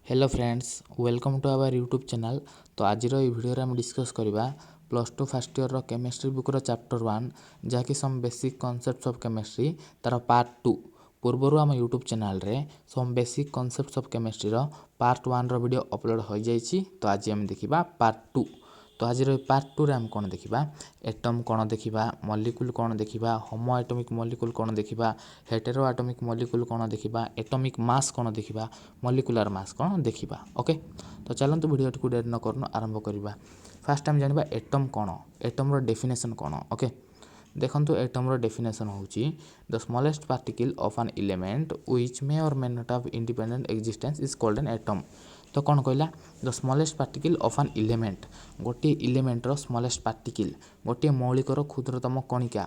Hello friends welcome to our YouTube channel. तो आज video आम डिस्कस करवा plus two first year chemistry बुक्र चैप्टर 1 जहाँकि some basic concepts of chemistry तार पार्ट 2 पूर्वर आम यूट्यूब चैनल रे some basic concepts of chemistry part 1 video upload हो जाइए। तो आज आम देखा पार्ट 2। तो आज पार्ट 2 रे आम कौन देखा एटम कौन देखा मॉलिक्यूल कौन देखा होमो एटॉमिक मॉलिक्यूल कौन देखा हेटेरो एटॉमिक मॉलिक्यूल कौन देखा एटॉमिक मास कौन देखा मॉलिक्यूलर मास कौन देखा। ओके तो चलते वीडियो को डेरी न करन आरंभ करवा। फास्ट टाइम जाना एटम कौन एटम डेफिनेशन कौन। ओके देखो एटम डेफिनेशन होची the smallest particle of an element which may or may not have independent existence is called an atom. तो कौन कहला the smallest particle of an element गोटे एलिमेंटर स्मॉलेस्ट पार्टिकल गोटे मौलिकर क्षुद्रतम कणिका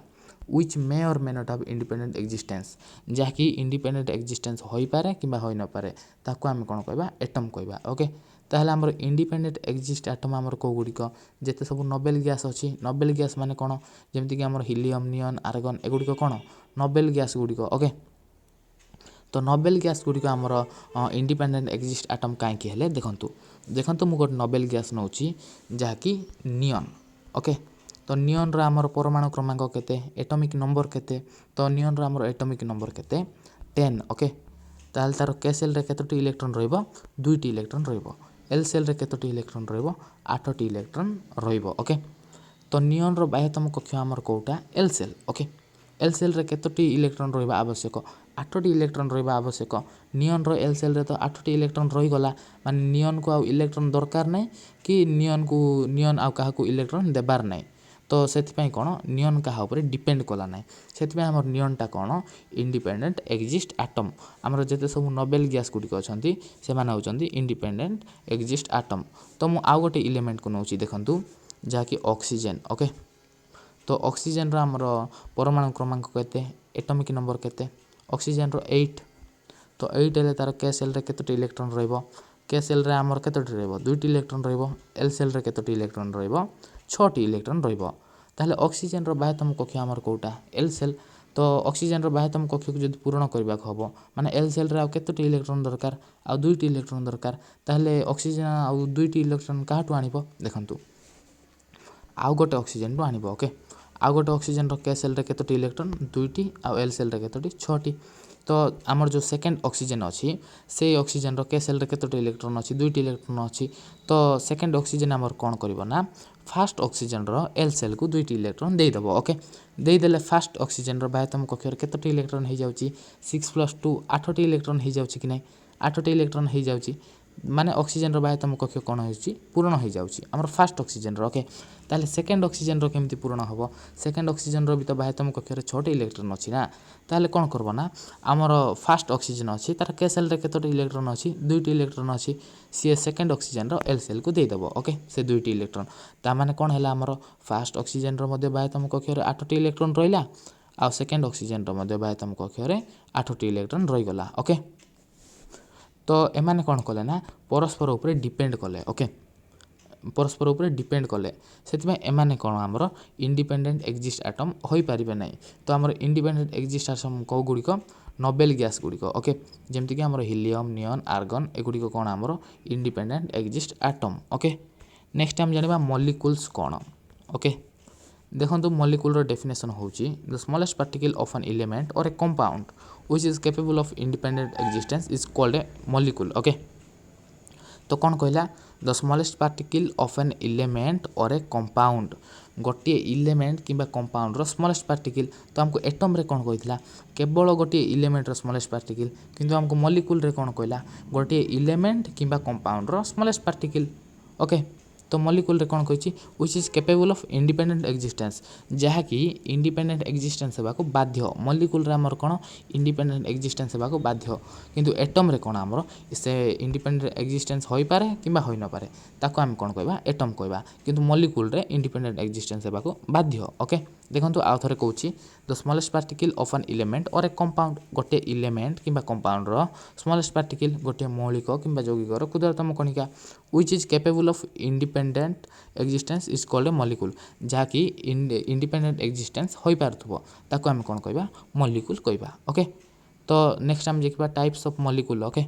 which may or may not have independent existence जहाँकि इंडिपेंडेंट एक्जिस्टेंस हो पारे कि हो न पारे ताको आम कौन कहवा एटम कहवा। ओके ताहले आमर इंडिपेंडेंट एक्जिस्ट एटम आमर को गुड़िक जिते सब नोबेल गैस अच्छी नोबेल गैस माने कौन जमीक आम हिलियम नियन आर्गन एगुड़िक कौन नोबेल गैस गुड़िक। ओके तो नोबेल गैस गुड़िक आमर इंडिपेंडेंट एक्जिस्ट एटम कहीं हेले देखंतु देखंतु मु गोटे नोबेल गैस नौची जहाँकि नियन। ओके तो नियन रा आमर परमाणु क्रमांक केते एटॉमिक नंबर केते तो नियन रा आमर एटॉमिक नंबर केते 10। ओके ताल तार के सेल रे केतोटी इलेक्ट्रॉन रहइबो 2टी इलेक्ट्रॉन रहइबो एल सेल रे केतोटी इलेक्ट्रॉन रहइबो 8टी इलेक्ट्रॉन रहइबो। ओके तो नियन रो बाह्यतम कक्ष आमर कोटा L shell. Okay L shell रे केतोटी इलेक्ट्रॉन रहइबा आवश्यक 8टी इलेक्ट्रॉन रहइबा आवश्यक नियन रो एल सेल रे तो 8टी इलेक्ट्रॉन रही गला माने नियन को आ इलेक्ट्रॉन दरकार नै कि नियन आ काहा को इलेक्ट्रॉन देबार नै तो से कौन नियन क्या ऊपर डिपेंड कला ना से आम नियनटा कौन इंडिपेंडेंट एक्जिस्ट एटम आमर जिते सब नोबेल गैस गुड़िक अच्छा से होती इंडिपेंडेंट एक्जिस्ट एटम। तो मु आउ गोटे इलिमेंट को नौ देखूँ जहाँकि ऑक्सीजन। ओके तो ऑक्सीजन आमर परमाणु क्रमांक केते एटॉमिक नंबर केते ऑक्सीजन 8 तो 8 हेले तार के सेल रे केतोटी इलेक्ट्रॉन रहइबो के सेल रे आमर केतोटी रहइबो 2टी इलेक्ट्रॉन रहइबो एल सेल रे केतोटी इलेक्ट्रॉन रहइबो 6टी इलेक्ट्रॉन रहइबो। ताहले ऑक्सीजन रो बाह्यतम कक्ष आमर कोटा एल सेल तो ऑक्सीजन रो बाह्यतम कक्ष को जब पूरण करबा हबो माने एल सेल रे आ केतोटी इलेक्ट्रॉन दरकार आ 2टी इलेक्ट्रॉन दरकार ताहले ऑक्सीजन आ 2टी इलेक्ट्रॉन काहाटू आनिबो देखंतु आउ गोटे ऑक्सीजन रो आनिबो। ओके आउ गोटे ऑक्सीजन रो के सेल रे केतोटी इलेक्ट्रॉन 2टी आ एल सेल रे केतोटी 6टी तो आमर जो सेकेंड ऑक्सीजन अच्छी से ऑक्सीजन रो के सेल रे केतोटी इलेक्ट्रॉन अच्छी 2टी इलेक्ट्रॉन अच्छी तो सेकेंड ऑक्सीजन आमर कौन करिवो ना फास्ट ऑक्सीजन रो एल सेल को 2टी इलेक्ट्रॉन दे देबो। ओके दे देले फास्ट ऑक्सीजन रो बाह्यतम कक्ष केतोटी इलेक्ट्रॉन हो जाउची 6 + 2 8टी इलेक्ट्रॉन हो जाउची कि नै 8टी इलेक्ट्रॉन हो जाउची माने ऑक्सीजन रो बाह्यतम कक्ष कौन होउची पूर्ण हो जाउची आमर फास्ट ऑक्सीजन रो। ओके ताले सेकेंड ऑक्सीजन रो केमती पूर्ण हबो सेकेंड ऑक्सीजन रो भी तो बाह्यतम कक्ष 6टी इलेक्ट्रॉन अछि ना ताले कौन करबो ना आमर फास्ट ऑक्सीजन अच्छी तार के सेल रे केतोटी इलेक्ट्रॉन अच्छी 2टी इलेक्ट्रॉन अच्छी सी सेकेंड ऑक्सीजन रो एल सेल को दे देबो। ओके से 2टी इलेक्ट्रॉन ता माने कौन हैला आमर फास्ट ऑक्सीजन रो मध्ये बाह्यतम कक्ष 8टी इलेक्ट्रॉन रहिला आ सेकेंड ऑक्सीजन रो मध्ये बाह्यतम कक्ष 8टी इलेक्ट्रॉन रही गला। ओके तो एमाने कौन कले ना परस्पर ऊपर डिपेंड कले। ओके परस्पर ऊपर डिपेंड कले से एमाने कौन आमर इंडिपेंडेंट एक्जिस्ट एटम हो पारे ना तो आमर इंडिपेंडेंट एक्जिस्ट एटम कौ गुड़िक नोबेल गैस गुड़िक। ओके जमीक आमर हिलियम नियन आर्गन एगुड़िक कौन आमर independent exist atom. Okay next time जानिबा मॉलिक्यूल्स कौन। ओके देखो मॉलिक्यूल डेफिनेशन होची the smallest particle of an element or a compound which is capable of independent existence is called a molecule. Okay तो कौन कहला the smallest particle of an element or a compound गोटे element किंबा compound रो smallest particle तो हमको atom रे कौन कहला केवल गोटे इलेमेंट रो स्मॉलेस्ट पार्टिकल किंतु हमको मॉलिक्यूल रे कौन कहला गोटे इलेमेंट किंबा कंपाउंड रो स्मॉलेस्ट पार्टिकल। ओके तो मॉलिक्यूल रे कौन कहिछि which is capable of independent existence जहाँकि इंडिपेंडेंट एक्जिस्टेंस हेबाको बाध्य मॉलिक्यूल रे हमर कौन इंडिपेंडेंट एक्जिस्टेंस हेबाको बाध्य किंतु एटम रे कौन हमर से इंडिपेंडेंट एक्जिस्टेंस होई पारे किंबा होई न पारे ताको हम कौन कहबा एटम कहबा किंतु मॉलिक्यूल रे इंडिपेंडेंट एक्जिस्टेंस हेबाको बाध्य। ओके देखंतु आउ थरे कहूछि the smallest particle of an element or a compound गोटे इलेमेंट किंबा कंपाउंड रो स्मॉलेस्ट पार्टिकल गोटे मौलिक किंबा यौगिक रो क्षुद्रतम कणिका which is capable of independent existence is called a molecule जहाँकि इंडिपेंडेंट एक्जिस्टेंस हो पारुथबो ताको हम कौन कहबा मॉलिक्यूल कहबा। ओके तो नेक्स्ट हम देखबा टाइप्स ऑफ मॉलिक्यूल। ओके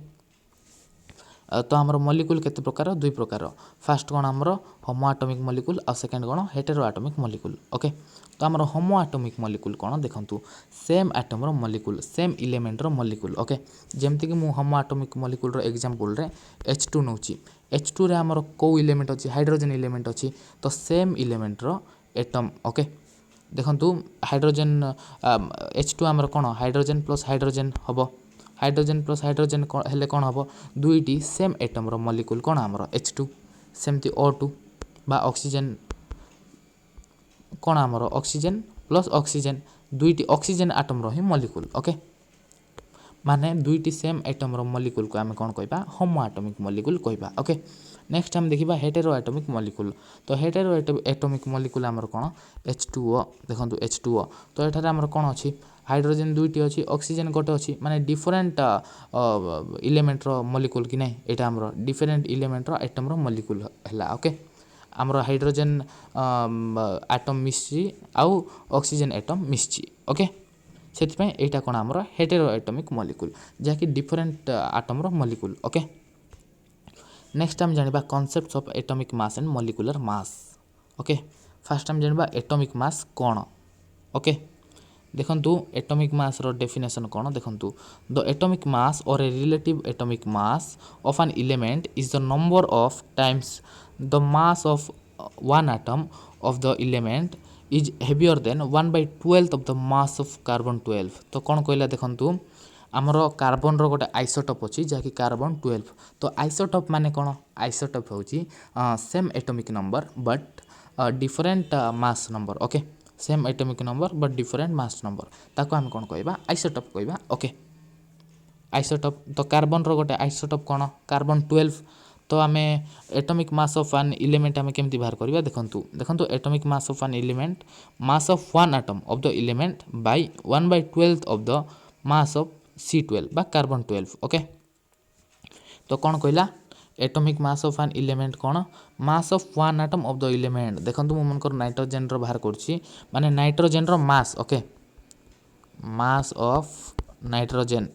तो आमर मॉलिक्यूल केते प्रकार दुई प्रकार फास्ट कौन आमर होमो एटॉमिक मॉलिक्यूल आ सेकंड कौन हेटेरो एटॉमिक मॉलिक्यूल ओके। तो आमर होमो एटॉमिक मॉलिक्यूल कौन देखंतु सेम एटम रो मॉलिक्यूल सेम एलिमेंट रो मॉलिक्यूल ओके। जेमति कि मु होमो एटॉमिक मॉलिक्यूल रो एग्जांपल रे H2 नउची H2 रे आमर को एलिमेंट अछि हाइड्रोजन एलिमेंट अछि तो सेम एलिमेंट रो एटम ओके। देखंतु हाइड्रोजन H2 आमर कौन हाइड्रोजन प्लस हाइड्रोजन हबो हाइड्रोजन प्लस हाइड्रोजन हेले कौन हम दुईटी सेम एटम रो मॉलिक्यूल कौन आमर H2 सेमती O2 बा ऑक्सीजन कौन आमर ऑक्सीजन प्लस ऑक्सीजन दुईटी ऑक्सीजन एटम रो ही मॉलिक्यूल ओके। माने दुईटी सेम एटम रो मॉलिक्यूल को आम कौन कहबा होमो एटॉमिक मॉलिक्यूल कहबा ओके। नेक्स्ट हम देखिबा हेटेरो एटॉमिक मॉलिक्यूल तो हेटेरो एटॉमिक मॉलिक्यूल आमर कौन H2O देखंतु H2O तो एठारे आमर कौन अछि हाइड्रोजन दुईटी अच्छी ऑक्सीजन गोटे अच्छी माने डिफरेंट एलिमेंट रो मॉलिक्यूल कि नहीं एटा हमरो डिफरेंट एलिमेंट रो एटम रो मॉलिक्यूल हला ओके। हमरो हाइड्रोजन एटम मिसची आउ ऑक्सीजन एटम मिसची ओके सेति पे एटा कोन हमरो हेटेरो एटॉमिक मॉलिक्यूल जाकि डिफरेंट एटम रो मॉलिक्यूल ओके। नेक्स्ट हम जानिबा concepts of atomic mass and molecular mass okay. First हम जानिबा एटॉमिक मास कोन ओके। देखंतु एटॉमिक मास रो डेफिनेशन कोन देखंतु the atomic mass or a relative atomic mass of an element is the number of times the mass of one atom of the element is heavier than 1/12 of the mass of carbon 12 तो कौन कहला देखंतु आमर carbon रो गोटे isotope अछि जाकि carbon 12 तो isotope माने कोन आइसोटोप होची same atomic number but different mass number okay same atomic number but different mass number ताको हम कोन कहबा आइसोटोप कहबा ओके। आइसोटोप तो कार्बन रो गोटे आइसोटोप कोन कार्बन 12 तो आमे atomic mass of an element आमे केमति बाहर करबा देखंतु देखंतु atomic mass of an element mass of one atom of the element by 1/12 of the mass of C12 बा कार्बन 12 ओके। तो कौन कहला atomic mass of an element कौन mass of one atom of the element देखंतु मु मनकर nitrogen रो बाहर करछि माने नाइट्रोजन रो mass okay mass of nitrogen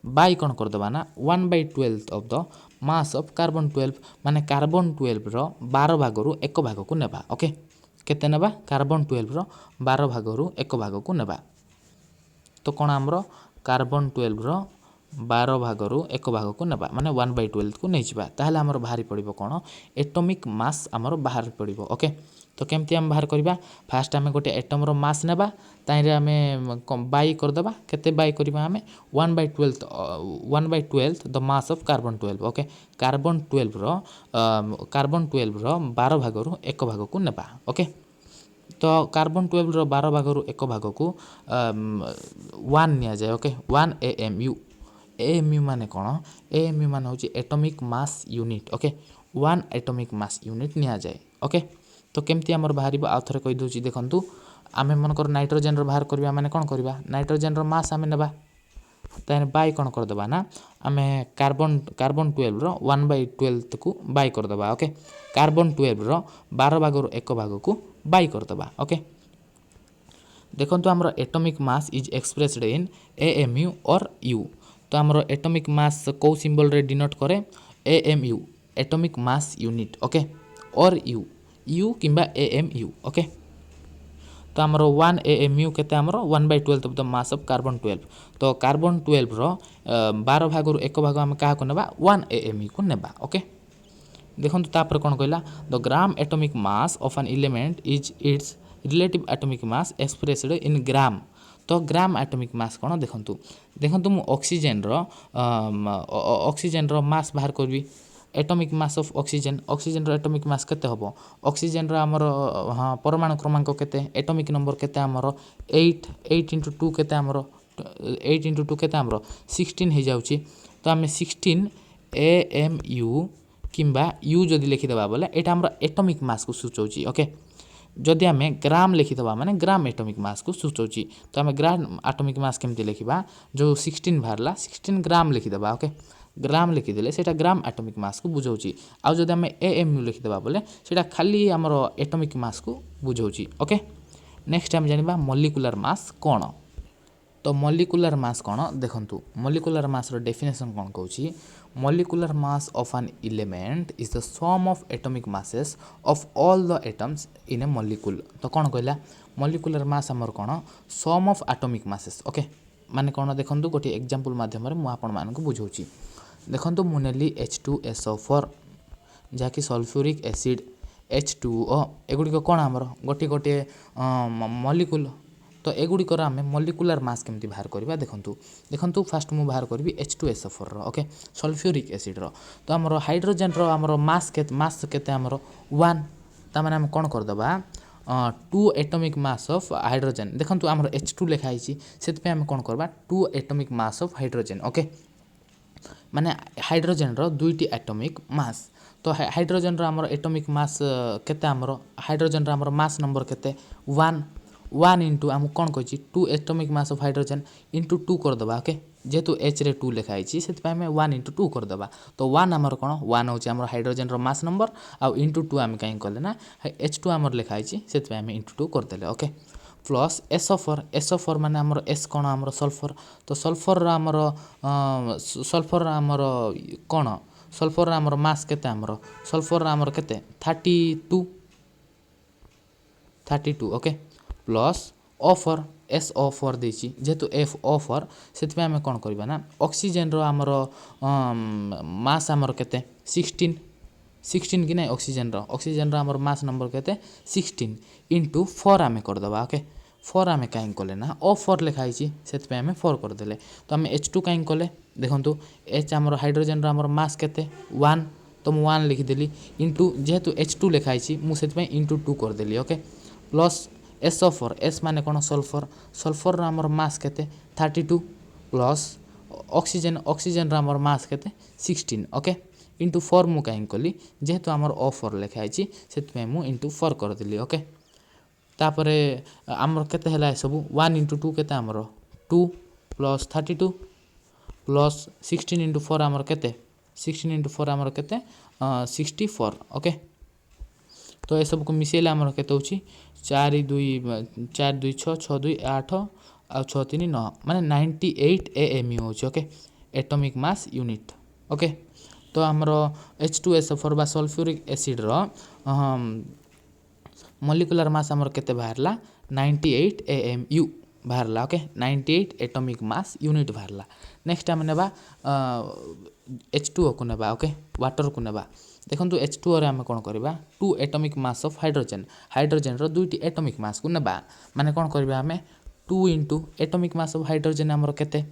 by कौन कर दबा ना 1/12 of the mass of carbon 12 माने कार्बन 12 रो 12 भाग रु 1 भाग को नेबा ओके केते नेबा कार्बन 12 रो 12 भाग रु 1 भाग को नेबा तो कौन हमरो कार्बन 12 रो 12 भाग रु 1 भाग को नेबा माने 1/12 को नै जिबा ताहले हमर बाहरी पड़िबो कोन एटॉमिक मास हमर बाहर पड़िबो ओके। तो केमती हम बाहर करबा फास्ट हमें गोटे एटम रो मास नेबा ताइरे हमें बाई कर देबा केते बाई करबा हमें 1/12 the mass of carbon 12 okay carbon 12 रो 12 भाग रु 1 भाग को नेबा ओके। तो कार्बन 12 रो 12 भाग रु 1 भाग को 1 निया जाय ओके 1 AMU AMU माने कोन AMU माने होची atomic mass unit okay 1 atomic mass unit निया जाय ओके। तो केमती हमर बाहरिबो आ थरे कहि दोची देखंतु आमे मन कर नाइट्रोजन रो बाहर करबा माने कोन करबा नाइट्रोजन रो मास आमे नेबा ताने बाय कोन कर देबा ना आमे कार्बन 12 रो 1/12 को बाय कर देबा ओके कार्बन 12 रो 12 भाग रो 1 भाग को बाय कर देबा ओके। देखंतु हमर atomic mass is expressed in AMU और U तो हमर एटॉमिक मास को सिंबल रे डिनोट करे AMU atomic mass unit okay और U किंबा AMU ओके। तो हमर 1 AMU केते हमर 1/12 of the mass of carbon 12 तो कार्बन 12 रो 12 भाग रु 1 भाग हम का को नेबा 1 AMU को नेबा ओके। देखंतु तापर कोन कहला the gram atomic mass of an element is its relative atomic mass expressed in gram तो ग्राम एटॉमिक मास कोन देखंतु मु ऑक्सीजन रो मास बाहर करबी एटॉमिक मास ऑफ ऑक्सीजन रो एटॉमिक मास केते हबो ऑक्सीजन रो हमर हां परमाणु क्रमांक केते एटॉमिक नंबर केते हमर 8 * 2 केते हमर 8 * 2 केते हमर 16 हे जाउची तो हमें 16 AMU किंबा U जदि लिखि देबा बोले एटा हमर एटॉमिक मास को सूचौची ओके। जदि हमें ग्राम लिखि देबा माने ग्राम एटॉमिक मास को सूचौची तो हमें ग्राम एटॉमिक मास केमति लिखिबा जो 16 भारला 16 ग्राम लिखि देबा ओके ग्राम लिखि देले सेटा ग्राम एटॉमिक मास को बुझौची आ जदि हमें AMU लिखि देबा बोले सेटा खाली हमर एटॉमिक मास को बुझौची ओके। नेक्स्ट हम जानिबा मॉलिक्यूलर मास कोन तो मॉलिक्यूलर मास कोन देखंतु मॉलिक्यूलर मास रो डेफिनेशन कोन कहउची molecular mass of an element is the sum of atomic masses of all the atoms in a molecule। तो कौन कहला molecular mass आमर कौन sum of atomic masses। Okay माने कौन देखंतु गोटे एग्जांपल माध्यम रे मु आपण मानकु बुझौची। देखंतु मु नेली H2SO4 जाकि सल्फ्यूरिक एसिड H2O एगुड़ी कौन आमर गोटे गोटे मॉलिक्यूल। तो एगुड़िकर आम मॉलिक्यूलर मास केमती बाहर करवा देखंतु देखंतु फास्ट मु बाहर करी H2SO4 रो ओके सल्फ्यूरिक एसिड रो। तो आमर हाइड्रोजन रो आमर मास केते आमर 1 ता माने हम कोन कर दबा 2 एटॉमिक मास ऑफ हाइड्रोजन। देखंतु आमर H2 लिखा हिची सेत पे हम कोन करबा 2 atomic mass of hydrogen. Okay माने हाइड्रोजन रो दुईटी एटॉमिक मास। तो हाइड्रोजन रो आमर एटॉमिक मास केते आमर हाइड्रोजन रो आमर मास नंबर केते 1 इंटू आम कौन कही 2 atomic mass of hydrogen into 2 करदे। ओके जेहेतु एच रे 2 लिखाई से 1 इंटू 2 करदे। तो 1 आमर कौन 1 हूँ आम हाइड्रोजन रो मास नंबर आउ इंटू 2 आम कहीं कले ना H2 आमर लिखाई से आम इंटू 2 करदे। ओके प्लस SO4 माने आमर एस कौन आमर सल्फर। तो सल्फर आमर कौन सल्फर आमर मास केते आमर सल्फर आमर केते 32। ओके प्लस O4 SO4 देछि जेहेतु FO4 से आम कौन करवा ना ऑक्सीजन रो आमर मास आमर केते 16 कि ना ऑक्सीजन रो आमर मास नंबर केते 16 इंटू 4 आम करदे। ओके 4 आम कहीं कले ना O4 लिखाई से आम 4 करदे। तो आम H2 कहीं कले देखंतु H आमर हाइड्रोजन रो आमर मास केते 1 तो मु 1 लिखिदेली इंटू जेहेतु H2 लिखाई मुझे इंटू 2 करदेली। ओके प्लस SO4 एस माने कौन सल्फर रो आमर मास केते 32 प्लस ऑक्सीजन रो आमर मास केते 16। ओके इंटू 4 मु कहीं कली जेहेतु आमर O4 लिखाई से मु इंटू 4 करदेली। ओके तापरे आमर केते हला सब 1 इंटू 2 केते आमर 2 प्लस 32 प्लस 16 इंटू 4 आमर केते 16 इंटू 4 आमर केते 64। ओके तो ये सब को मिसेले आमर केते होची 4 2 6 6 2 8 आ 6 3 9 माने 98 AMU होची। Okay atomic mass unit. Okay तो आमर H2SO4 बा सल्फ्यूरिक एसिड रो मॉलिक्यूलर मास आमर केते बाहरला 98 AMU बाहरला। ओके 98 एटॉमिक मास यूनिट बाहरला। नेक्स्ट आम नेबा H2O को नेबा। ओके वाटर को नेबा देखंतु H2O रे आम कोन करबा 2 एटॉमिक मास ऑफ हाइड्रोजन रो दुईटी एटॉमिक मास को नेबा माने कोन करबा हमें 2 into atomic mass of hydrogen आमर केते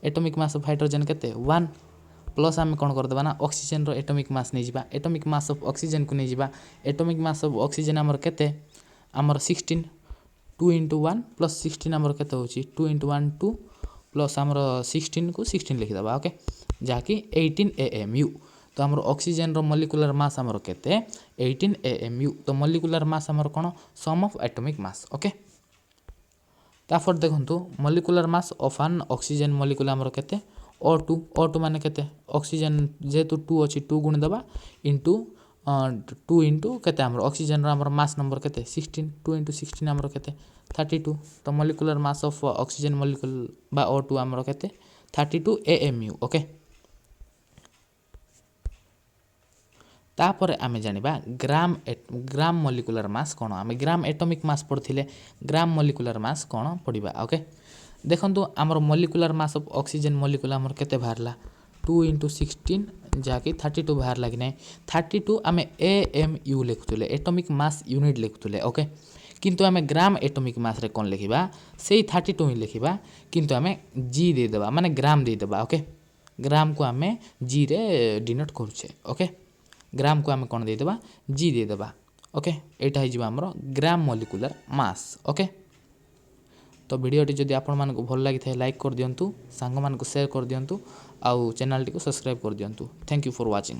एटॉमिक मास ऑफ हाइड्रोजन केते 1 प्लस आम कोन कर देबा ना ऑक्सीजन रो एटॉमिक मास नै जिबा एटॉमिक मास ऑफ ऑक्सीजन को नै जिबा एटॉमिक मास ऑफ ऑक्सीजन आमर केते आमर 16 2 इंटू 1 प्लस 16 आमर केते होची 2 इंटू 1 2 प्लस आमर 16 को 16 लिखि देबा। ओके जाकि 18 AMU। तो आमर ऑक्सीजन रो मॉलिक्यूलर मास आमर केते 18 AMU। तो मॉलिक्यूलर मास आमर कोन सम ऑफ एटॉमिक मास। ओके ताफर देखंतु molecular mass of N oxygen molecule आमर केते O2 माने केते ऑक्सीजन जेहेतु 2 अछि 2 गुण देबा इंटू 2 इंटू केते आमर ऑक्सीजन रो आमर मास नंबर केते 16 2 इंटू 16 आमर केते 32। तो molecular mass of oxygen molecule बा O2 आमर केते 32 AMU। ओके तापर आमे जानिबा ग्राम मॉलिक्यूलर मास कोन आमे ग्राम एटॉमिक मास पढ़थिले ग्राम मॉलिक्यूलर मास कोन पढ़िबा। ओके देखंतु आमर molecular mass of oxygen molecule आमर केते बाहरला 2 इंटू 16 जाकि 32 बाहरला कि नै 32 आमे AMU लिखुतले एटॉमिक मास यूनिट लिखुतले। ओके किंतु आमे ग्राम एटॉमिक मास रे कोन लिखिबा सेही 32 ही लिखिबा किंतु आमे G दे देबा माने ग्राम दे देबा। ओके ग्राम को आमे G रे डिनोट करूछे। ओके ग्राम को आमे कोन दे देबा G दे देबा। ओके एटा हे जिबा हमरो ग्राम मॉलिक्यूलर मास। ओके तो वीडियोटी जदि आपण मानको भल लागि थाए लाइक कर दियंतु सांग मानको शेयर कर दियंतु आउ चैनल टी को सब्सक्राइब कर दियंतु। Thank you for watching.